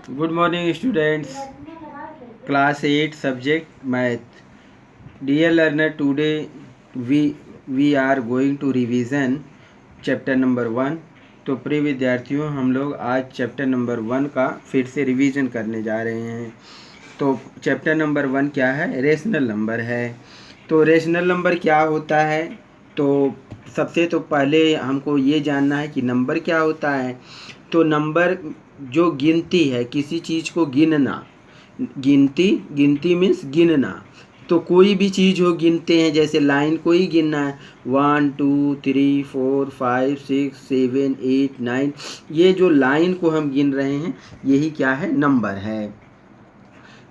Good morning, students. Class 8 subject Math. Dear learner, today we are going to revision chapter number 1. तो प्रिय विद्यार्थियों, हम लोग आज चैप्टर नंबर 1 का फिर से रिवीजन करने जा रहे हैं। तो चैप्टर नंबर 1 क्या है? रेशनल नंबर है। तो रेशनल नंबर क्या होता है? तो सबसे तो पहले हमको ये जानना है कि नंबर क्या होता है। तो नंबर जो गिनती है, किसी चीज़ को गिनना, गिनती मीन्स गिनना। तो कोई भी चीज़ हो गिनते हैं, जैसे लाइन को ही गिनना है, 1 2 3 4 5 6 7 8 9, ये जो लाइन को हम गिन रहे हैं यही क्या है? नंबर है।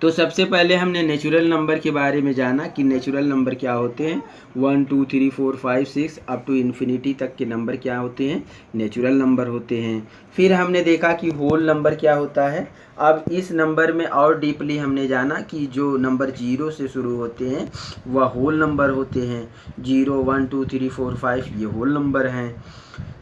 तो सबसे पहले हमने नेचुरल नंबर के बारे में जाना कि नेचुरल नंबर क्या होते हैं। 1 2 3 4 5 6 अप टू इन्फिनिटी तक के नंबर क्या होते हैं? नेचुरल नंबर होते हैं। फिर हमने देखा कि होल नंबर क्या होता है। अब इस नंबर में और डीपली हमने जाना कि जो नंबर 0 से शुरू होते हैं वह होल नंबर होते हैं। 0 1 2 3 4 5 ये होल नंबर हैं।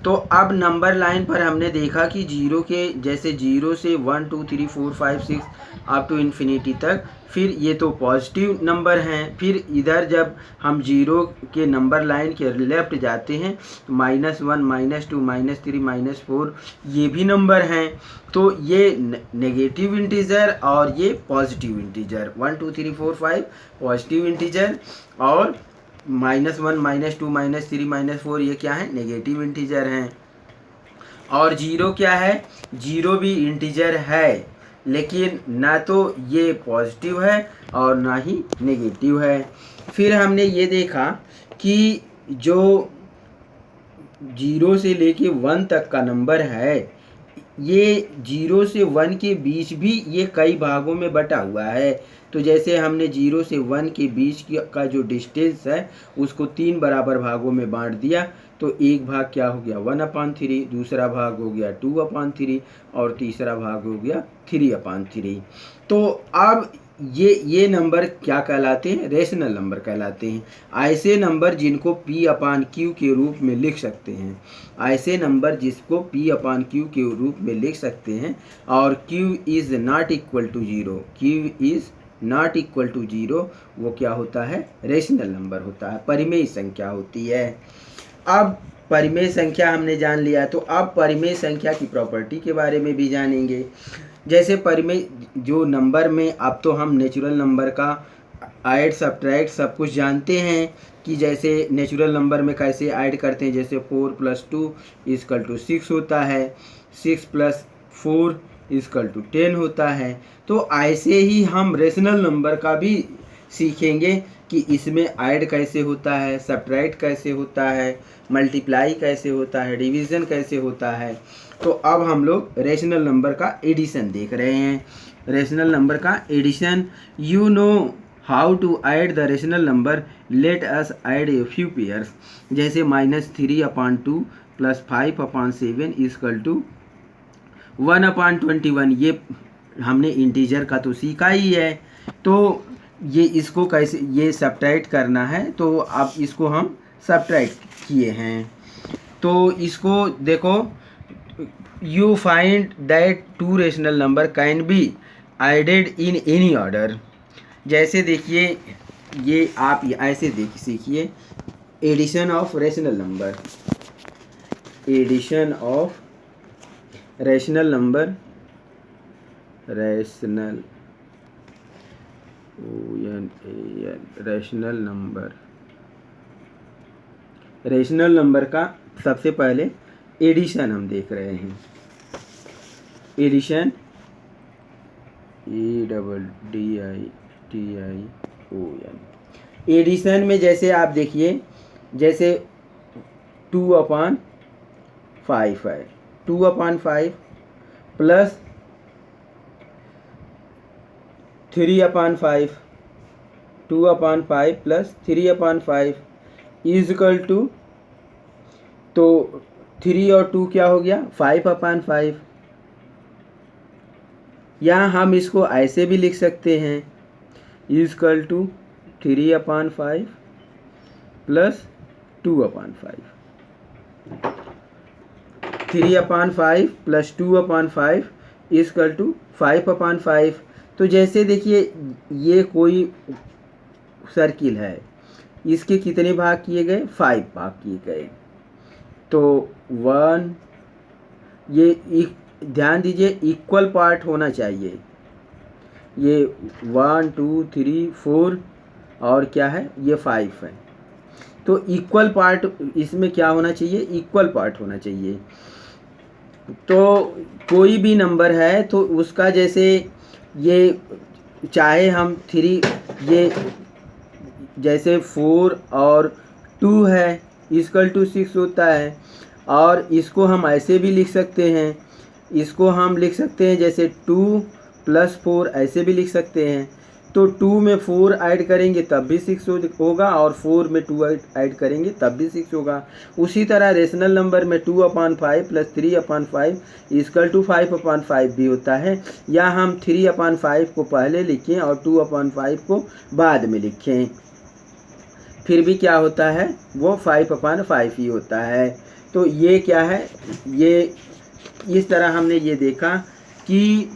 तो अब नंबर लाइन पर हमने देखा कि 0 के जैसे 0 से 1 2 3 4 5 6 अप टू इन्फिनिटी तक, फिर ये तो पॉजिटिव नंबर हैं। फिर इधर जब हम 0 के नंबर लाइन के लेफ्ट जाते हैं तो -1 -2 -3 -4 ये भी नंबर हैं। तो ये नेगेटिव इंटीजर और ये पॉजिटिव इंटीजर, 1 2 3 4 5 पॉजिटिव इंटीजर और -1 -2 -3 -4 ये क्या है? नेगेटिव इंटीजर हैं। और 0 क्या है? 0 भी इंटीजर है, लेकिन ना तो ये पॉजिटिव है और ना ही नेगेटिव है। फिर हमने ये देखा कि जो 0 से लेके 1 तक का नंबर है, ये 0 से 1 के बीच भी ये कई भागों में बटा हुआ है। तो जैसे हमने 0 से 1 के बीच का जो डिस्टेंस है उसको 3 बराबर भागों में बांट दिया। तो एक भाग क्या हो गया? 1/3, दूसरा भाग हो गया 2/3 और तीसरा भाग हो गया 3/3। तो अब ये नंबर क्या कहलाते हैं? रेशनल नंबर कहलाते हैं। ऐसे नंबर जिनको P/Q के रूप में लिख सकते हैं, ऐसे नंबर जिसको P/Q के रूप में लिख सकते हैं और Q is not equal to 0, Q is not equal to 0, वो क्या होता है? रेशनल नंबर होता है, परिमेय संख्या होती है। अब परिमेय संख्या हमने जान लिया, तो अब परिमेय संख्या की प्रॉपर्टी के बारे में भी जानेंगे। जैसे परिमेय जो नंबर में, अब तो हम नेचुरल नंबर का ऐड सब्ट्रैक्ट सब कुछ जानते हैं कि जैसे नेचुरल नंबर में कैसे ऐड करते हैं। जैसे 4 + 2 = 6 होता है, 6 + 4 = 10 होता है। तो ऐसे ही हम रेशनल नंबर का भी सीखेंगे कि इसमें ऐड कैसे होता है, सब्ट्रैक्ट कैसे होता है, मल्टीप्लाई कैसे होता है, डिवीज़न कैसे होता है। तो अब हम लोग रेशनल नंबर का एडिशन देख रहे हैं। रेशनल नंबर का addition, you know how to add the rational number, let us add a few pairs. जैसे -3/2 + 5/7 = 1/21, ये हमने इंटीजर का तो सीखा ही है। तो ये इसको कैसे ये सब्ट्रैक्ट करना है, तो अब इसको हम सब्ट्रैक्ट किए हैं। तो इसको देखो, you find that 2 rational number can be added in any order. जैसे देखिए, ये आप ऐसे देख सीखिए, addition of rational number, addition of rational number, rational rational number, rational number का सबसे पहले एडिशन हम देख रहे हैं। Addition, EDDITION। एडिशन में जैसे आप देखिए, जैसे 2/5 है, 2/5 प्लस 3/5, 2/5 प्लस 3/5 = तो 3 और 2 क्या हो गया? 5/5। या हम इसको ऐसे भी लिख सकते हैं, = 3/5 प्लस 2/5। 3/5 plus 2/5 equal to 5/5। तो जैसे देखिए ये कोई सर्किल है, इसके कितने भाग किए गए, 5 भाग किए गए। तो 1, ये ध्यान दीजिए इक्वल पार्ट होना चाहिए। ये 1 2 3 4 और क्या है, ये 5 है। तो इक्वल पार्ट इसमें क्या होना चाहिए, इक्वल पार्ट होना चाहिए। तो कोई भी नंबर है तो उसका जैसे ये चाहे हम 3, ये जैसे 4 और 2 है इक्वल टू 6 होता है। और इसको हम ऐसे भी लिख सकते हैं, इसको हम लिख सकते हैं जैसे 2 + 4 ऐसे भी लिख सकते हैं। तो 2 में 4 ऐड करेंगे तब भी 6 होगा, और 4 में 2 ऐड करेंगे तब भी 6 होगा। उसी तरह रेशनल नंबर में 2/5 + 3/5 इक्वल टू 5/5 भी होता है। या हम 3/5 को पहले लिखें और 2/5 को बाद में लिखें, फिर भी क्या होता है, वो 5/5 ही होता है। तो ये क्या है, ये इस तरह हमने ये देखा कि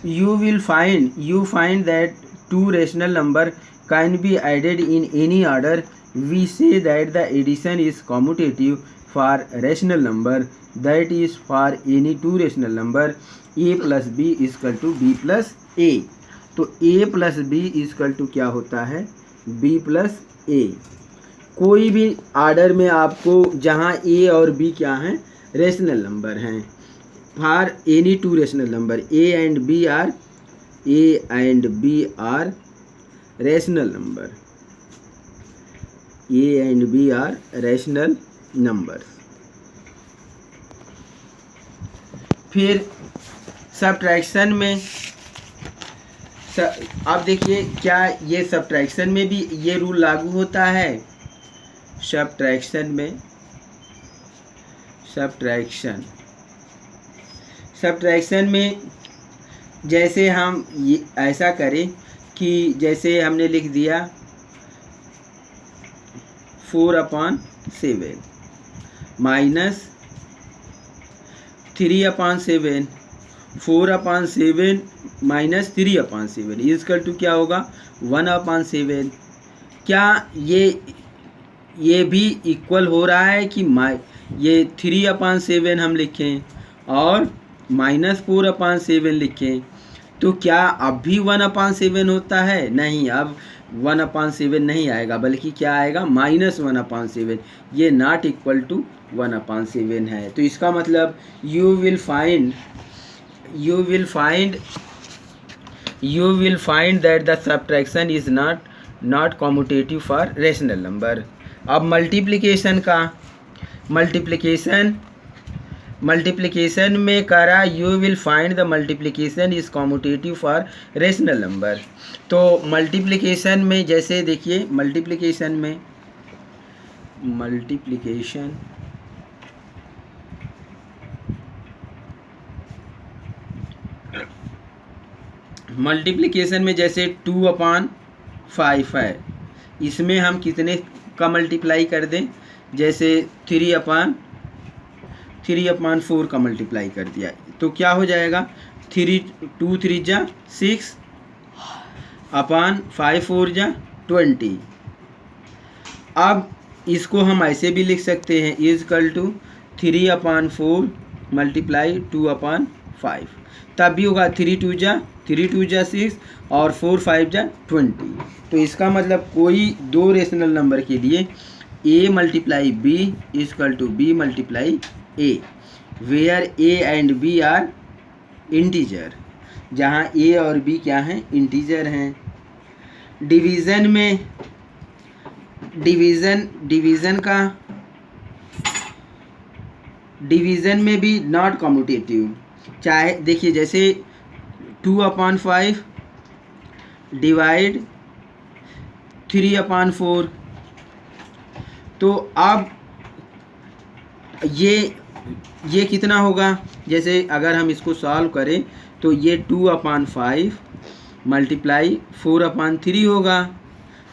you find that two rational number can be added in any order. We say that the addition is commutative for rational number, that is for any two rational number a plus b equal to b plus a. तो a plus b equal to क्या होता है, b plus a। कोई भी order में आपको जहाँ a और b क्या हैं, रेशनल नंबर हैं। For any two rational number a and b are rational number, a and b are rational numbers। फिर सब्ट्रैक्शन में अब देखिए क्या ये सब्ट्रैक्शन में भी ये रूल लागू होता है। सब्ट्रैक्शन में जैसे हम ये ऐसा करें कि जैसे हमने लिख दिया 4/7 माइनस 3/7, 4/7 माइनस 3/7 इक्वल टू क्या होगा, 1/7। क्या ये भी इक्वल हो रहा है कि ये 3/7 हम लिखें और -4/7 लिखें, तो क्या अब भी 1/7 होता है, नहीं, अब 1/7 नहीं आएगा, बल्कि क्या आएगा, -1/7। ये नॉट इक्वल टू 1/7 है। तो इसका मतलब you will find that the subtraction is not commutative for rational number। अब मल्टीप्लिकेशन में करा you will find the multiplication is commutative for rational number। तो मल्टीप्लिकेशन में जैसे देखिए मल्टीप्लिकेशन में जैसे 2/5 है, इसमें हम कितने का मल्टीप्लाई कर दें, जैसे 3/4 का मल्टीप्लाई कर दिया, तो क्या हो जाएगा, 2 3 जा 6 / 5 4 जा 20। अब इसको हम ऐसे भी लिख सकते हैं इक्वल टू 3/4 × 2/5, तब भी होगा 3 2 जा 6 और 4 5 जा 20। तो इसका मतलब कोई दो रेशनल नंबर के लिए a × b equal to b × a, where a and b are integer, जहाँ a और b क्या हैं, इंटीजर हैं। डिवीज़न में डिवीज़न में भी नॉट कम्यूटेटिव, चाहे देखिए जैसे 2/5 डिवाइड 3/4, तो अब ये कितना होगा, जैसे अगर हम इसको सॉल्व करें तो ये 2/5 × 4/3 होगा।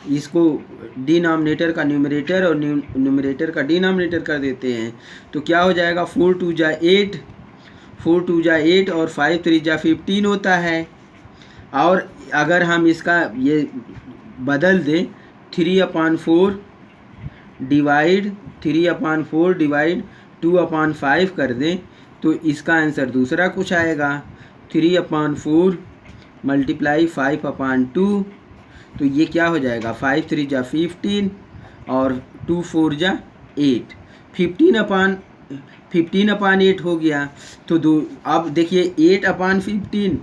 इसको डिनोमिनेटर का न्यूमरेटर और न्यूमरेटर का डिनोमिनेटर कर देते हैं, तो क्या हो जाएगा, 4 2 जा 8, 4 2 जा 8 और 5 3 जा 15 होता है। और अगर हम इसका ये बदल दें 3/4 डिवाइड 3/4 डिवाइड 2/5 कर दें तो इसका आंसर दूसरा कुछ आएगा। 3/4 मल्टीप्लाई 5/2, तो ये क्या हो जाएगा 5 3 जा 15 और 2 4 जा 8, 15/8 हो गया। तो अब देखिए 8/15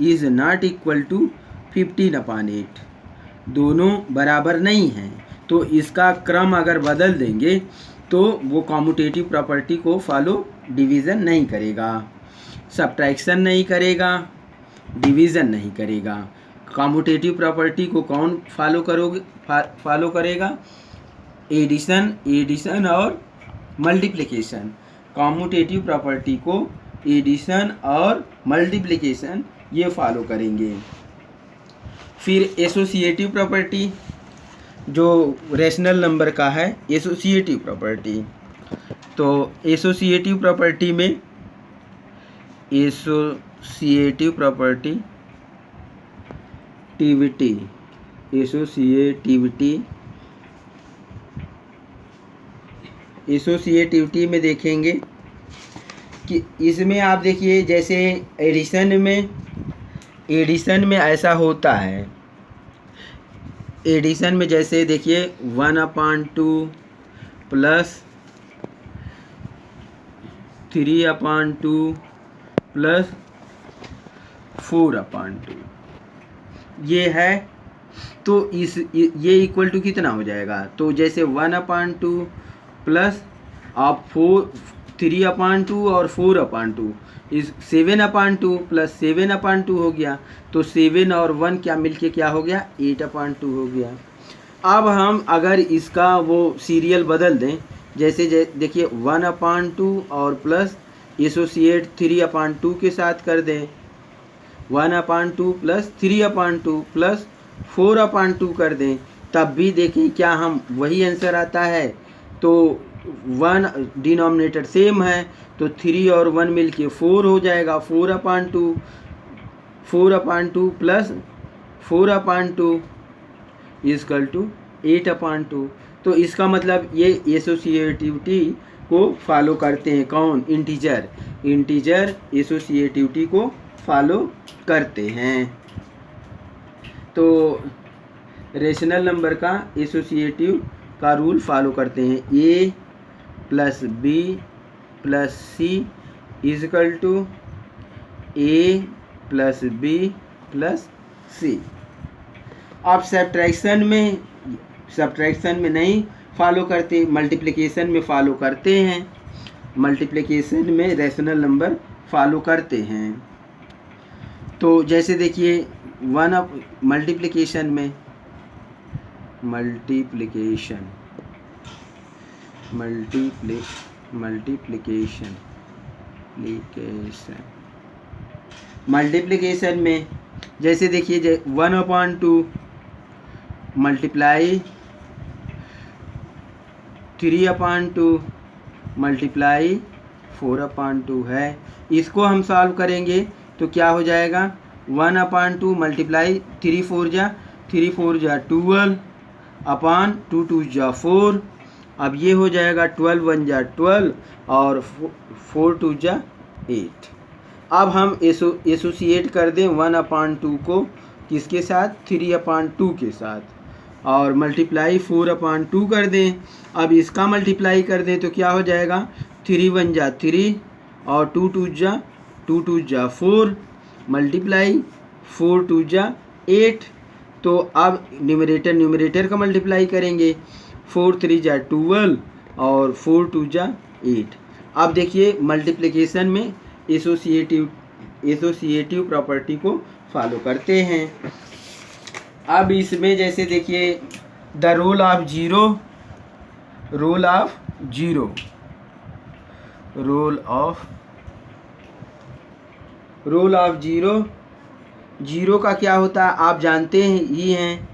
इज़ नॉट इक्वल टू 15/8, दोनों बराबर नहीं हैं। तो इसका क्रम अगर बदल देंगे तो वो कॉम्यूटेटिव प्रॉपर्टी को फॉलो डिवीज़न नहीं करेगा, सब्ट्रैक्शन नहीं करेगा, डिवीज़न नहीं करेगा। कॉम्यूटेटिव प्रॉपर्टी को कौन फॉलो करेगा? एडिशन और मल्टीप्लिकेशन। कॉम्यूटेटिव प्रॉपर्टी को एडिशन और मल्टीप्लिकेशन ये फॉलो करेंगे। फिर एसोसिएटिव प्रॉपर्टी जो रेशनल नंबर का है, एसोसिएटिव प्रॉपर्टी। तो एसोसिएटिव प्रॉपर्टी में एसोसिएटिविटी में देखेंगे कि इसमें आप देखिए जैसे एडिशन में ऐसा होता है। एडिशन में जैसे देखिए 1/2 प्लस 3/2 प्लस 4/2 ये है। तो ये इक्वल टू कितना हो जाएगा? तो जैसे 1/2 प्लस आप 3/2 और 4/2 इस 7/2 प्लस 7/2 हो गया। तो 7 और 1 क्या मिलके क्या हो गया? 8/2 हो गया। अब हम अगर इसका वो सीरियल बदल दें, जैसे देखिए 1/2 और प्लस एसोसिएट 3/2 के साथ कर दें, 1/2 प्लस 3/2 प्लस 4/2 कर दें, तब भी देखें क्या हम वही आंसर आता है। तो 1 डिनोमिनेटर सेम है तो 3 और 1 मिलके 4 हो जाएगा। 4/2 प्लस 4/2 इक्वल टू 8/2। तो इसका मतलब ये एसोसिएटिविटी को फॉलो करते हैं। कौन? इंटीजर एसोसिएटिविटी को फॉलो करते हैं। तो रेशनल नंबर का एसोसिएटिव का रूल फॉलो करते हैं। A plus B plus C equal to A plus B plus C. आप सब्ट्रैक्शन में नहीं फॉलो करते, मल्टीप्लिकेशन में फॉलो करते हैं। मल्टीप्लिकेशन में रेशनल नंबर फॉलो करते हैं। तो जैसे देखिए मल्टीप्लिकेशन में जैसे देखिए 1/2 मल्टीप्लाई 3/2 मल्टीप्लाई 4/2 है। इसको हम सॉल्व करेंगे तो क्या हो जाएगा? 1/2 मल्टीप्लाई 3 4 जा 12 अपान 2 2 जा 4। अब ये हो जाएगा 12 1 जा 12 और 4 2 जा 8। अब हम एसोसिएट कर दें 1/2 को किसके साथ? 3/2 के साथ, और मल्टीप्लाई 4/2 कर दें। अब इसका मल्टीप्लाई कर दें तो क्या हो जाएगा? 3 1 जा 3 और 2 2 जा 4 मल्टीप्लाई 4 2 जा 8। तो अब न्यूमरेटर का मल्टीप्लाई करेंगे, 4 3 जा 12 और 4 2 जा 8। अब देखिए मल्टीप्लिकेशन में एसोसिएटिव प्रॉपर्टी को फॉलो करते हैं। अब इसमें जैसे देखिए द रोल ऑफ जीरो का क्या होता है आप जानते ही हैं।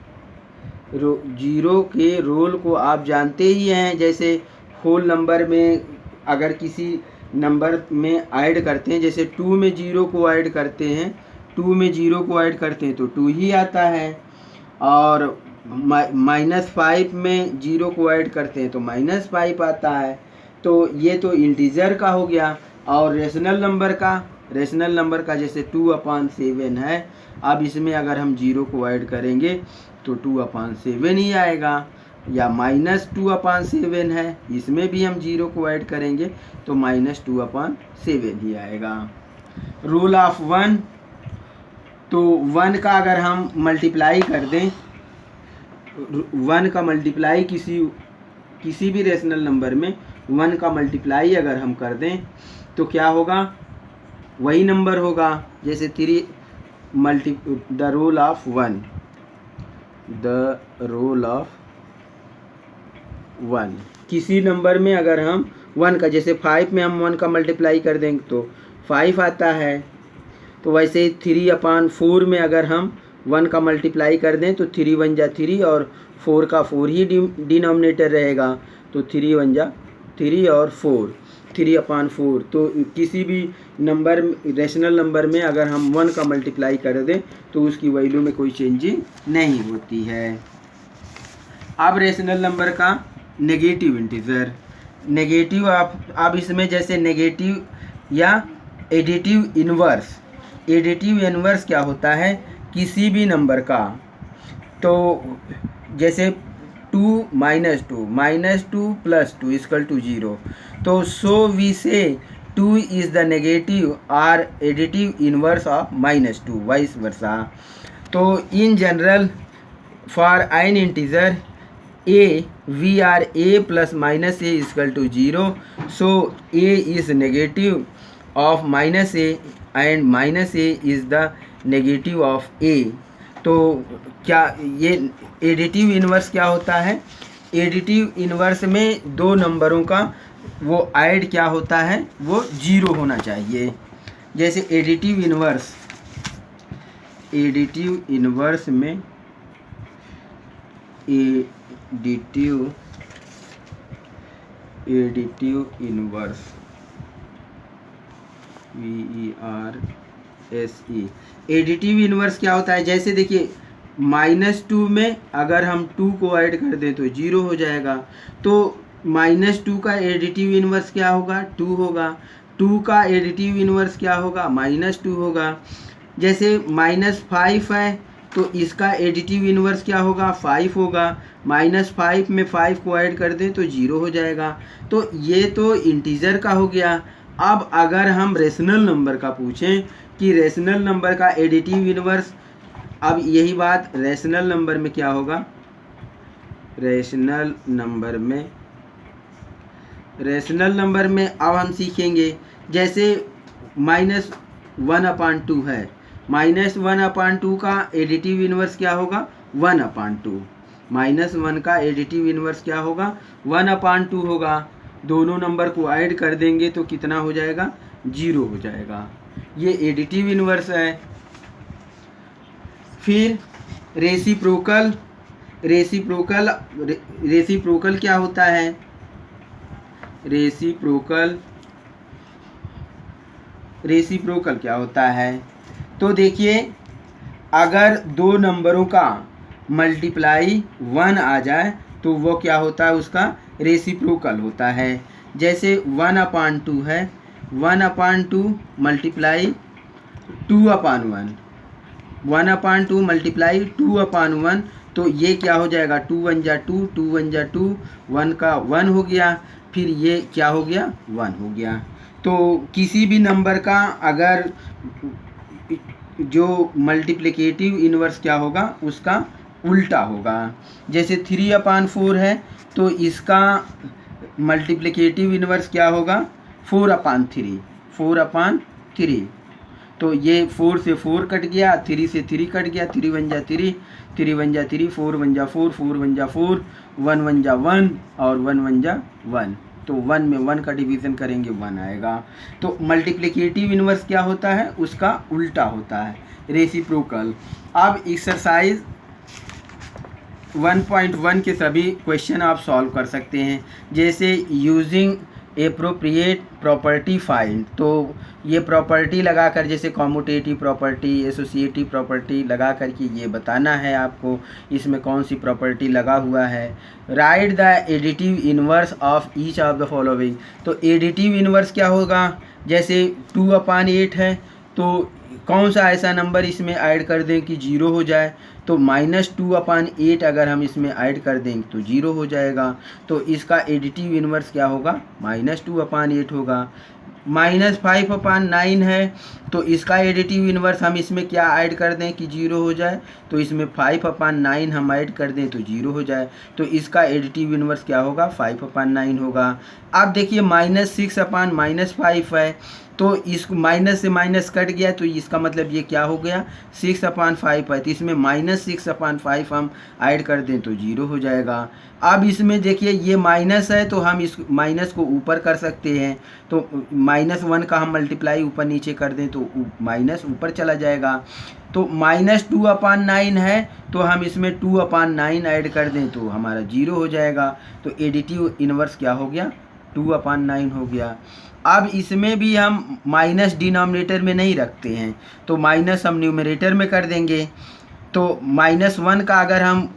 जीरो के रोल को आप जानते ही हैं। जैसे होल नंबर में अगर किसी नंबर में ऐड करते हैं, जैसे 2 में 0 को ऐड करते हैं, 2 में 0 को ऐड करते हैं तो 2 ही आता है, और -5 में 0 को ऐड करते हैं तो -5 आता है। तो ये तो इंटीजर का हो गया। और रेशनल नंबर का जैसे 2/7 है, अब इसमें अगर हम 0 को ऐड करेंगे तो 2/7 ही आएगा, या -2/7 है, इसमें भी हम 0 को ऐड करेंगे तो -2/7 ही आएगा। रूल ऑफ 1, तो 1 का अगर हम मल्टीप्लाई कर दें, 1 का मल्टीप्लाई किसी भी रेशनल नंबर में 1 का मल्टीप्लाई अगर हम कर दें तो क्या होगा, वही नंबर होगा। जैसे 3 द रूल ऑफ 1, किसी नंबर में अगर हम 1 का, जैसे 5 में हम 1 का मल्टीप्लाई कर देंगे तो 5 आता है। तो वैसे ही 3/4 में अगर हम 1 का मल्टीप्लाई कर दें तो 3 1 जा 3 और 4 का 4 ही डिनोमिनेटर रहेगा, तो 3 1 जा 3 और 4, 3/4। तो किसी भी नंबर, रेशनल नंबर में अगर हम 1 का मल्टीप्लाई कर दें तो उसकी वैल्यू में कोई चेंजिंग नहीं होती है। अब रेशनल नंबर का नेगेटिव इंटीजर, नेगेटिव अब इसमें जैसे नेगेटिव या एडिटिव इन्वर्स, एडिटिव इन्वर्स क्या होता है, किसी भी नंबर का, तो जैसे 2 - 2 + 2 = 0, तो सो we say 2 is the negative और additive inverse of -2, vice versa. तो in general for an integer a, we are a plus minus a is equal to 0, so a is negative of minus a and minus a is the negative of a। तो क्या ये additive inverse क्या होता है, additive inverse में दो नंबरों का वो ऐड क्या होता है, वो 0 होना चाहिए। जैसे एडिटिव इन्वर्स में additive inverse VERSE, additive inverse क्या होता है, जैसे देखिए -2 में अगर हम 2 को ऐड कर दें तो 0 हो जाएगा, तो -2 का एडिटिव इन्वर्स क्या होगा, 2 होगा। 2 का एडिटिव इन्वर्स क्या होगा, -2 होगा। जैसे -5 है तो इसका एडिटिव इन्वर्स क्या होगा, 5 होगा। -5 में 5 को ऐड कर दें तो 0 हो जाएगा। तो ये तो इंटीजर का हो गया। अब अगर हम रेशनल नंबर का पूछें कि रेशनल नंबर का एडिटिव इन्वर्स, अब यही बात रेशनल नंबर में क्या होगा, रेशनल नंबर में अब हम सीखेंगे, जैसे -1/2 है, -1/2 का एडिटिव इन्वर्स क्या होगा, 1/2। -1 का एडिटिव इन्वर्स क्या होगा, 1/2 होगा। दोनों नंबर को ऐड कर देंगे तो कितना हो जाएगा, 0 हो जाएगा। ये एडिटिव इन्वर्स है। फिर रेसिप्रोकल क्या होता है, रेसिप्रोकल क्या होता है, तो देखिए अगर दो नंबरों का मल्टीप्लाई 1 आ जाए तो वो क्या होता है, उसका रेसिप्रोकल होता है। जैसे 1/2 है, 1/2 मल्टीप्लाई 2/1, 1/2 मल्टीप्लाई 2/1, तो ये क्या हो जाएगा, 2 1 जा 2, 2 1 जा 2, 1 का 1 हो गया, फिर ये क्या हो गया, 1 हो गया। तो किसी भी नंबर का अगर जो मल्टीप्लिकेटिव इन्वर्स क्या होगा, उसका उल्टा होगा। जैसे 3/4 है तो इसका मल्टीप्लिकेटिव इन्वर्स क्या होगा, 4/3। तो ये 4 से 4 कट गया, 3 से 3 कट गया, 3 1 जा 3, 3 1 जा 3, 4 1 जा 4, 4 1 जा 4, 1 1 जा 1 और 1 1 जा 1। तो 1 में 1 का डिवीज़न करेंगे 1 आएगा। तो मल्टीप्लिकेटिव इन्वर्स क्या होता है, उसका उल्टा होता है, रेसिप्रोकल। अब एक्सरसाइज 1.1 के सभी क्वेश्चन आप सॉल्व कर सकते हैं। जैसे यूजिंग एप्रोप्रिएट प्रॉपर्टी फाइंड, तो ये प्रॉपर्टी लगाकर, जैसे कॉम्यूटेटिव प्रॉपर्टी, एसोसिएटिव प्रॉपर्टी लगा कर के ये बताना है आपको इसमें कौन सी प्रॉपर्टी लगा हुआ है। Right the additive inverse of each of the following, तो एडिटिव इनवर्स क्या होगा, जैसे 2/8 है तो कौन सा ऐसा नंबर इसमें ऐड कर दें कि 0 हो जाए, तो -2/8 अगर हम इसमें ऐड कर दें तो 0 हो जाएगा। तो इसका एडिटिव इनवर्स क्या होगा, -2/8 होगा। -5/9 है तो इसका एडिटिव इनवर्स हम इसमें क्या ऐड कर दें कि 0 हो जाए, तो इसमें 5/9 हम ऐड कर दें तो 0 हो जाए, तो इसका एडिटिव इनवर्स क्या होगा, 5/9 होगा। अब देखिए -6/-5 है, तो इस माइनस से माइनस कट गया तो इसका मतलब ये क्या हो गया, 6/5 है, तो इसमें -6/5 हम ऐड कर दें तो 0 हो जाएगा। अब इसमें देखिए ये माइनस है तो हम इस माइनस को ऊपर कर सकते हैं, तो -1 का हम मल्टीप्लाई ऊपर नीचे कर दें तो माइनस ऊपर चला जाएगा। तो -2/9 है तो हम इसमें 2/9 ऐड कर दें तो हमारा 0 हो जाएगा। तो एडिटिव इनवर्स क्या हो गया, 2/9 हो गया। अब इसमें भी हम माइनस डिनोमिनेटर में नहीं रखते हैं, तो माइनस हम न्यूमरेटर में कर देंगे। तो -1 का अगर हम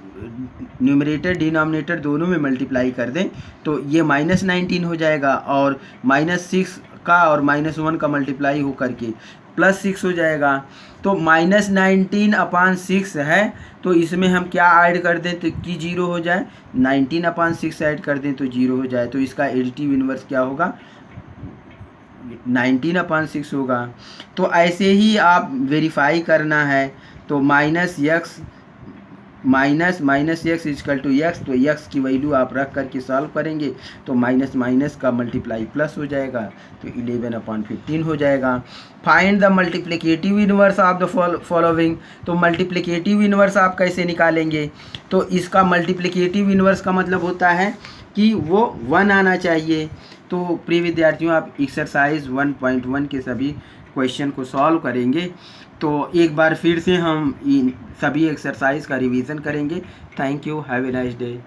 न्यूमरेटर डिनोमिनेटर दोनों में मल्टीप्लाई कर दें तो ये -19 हो जाएगा, और -6 का और -1 का मल्टीप्लाई हो करके +6 हो जाएगा। तो -19/6 है तो इसमें हम क्या ऐड कर दें तो कि 0 हो जाए, 19/6 ऐड कर दें तो 0 हो जाए, तो इसका एडिटिव इनवर्स क्या होगा, 19/6 होगा। तो ऐसे ही आप वेरीफाई करना है, तो -x इजकल टू x, तो x की वैल्यू आप रख करके सॉल्व करेंगे तो माइनस का मल्टीप्लाई प्लस हो जाएगा, तो 11/15 हो जाएगा। Find the multiplicative inverse of the following, तो मल्टीप्लिकेटिव इनवर्स आप कैसे निकालेंगे, तो इसका मल्टीप्लिकेटिव इनवर्स का मतलब होता है कि वो 1 आना चाहिए। तो प्रिय विद्यार्थियों, आप एक्सरसाइज 1.1 के सभी क्वेश्चन को सॉल्व करेंगे, तो एक बार फिर से हम इन सभी एक्सरसाइज का रिवीजन करेंगे। Thank you, have a nice day.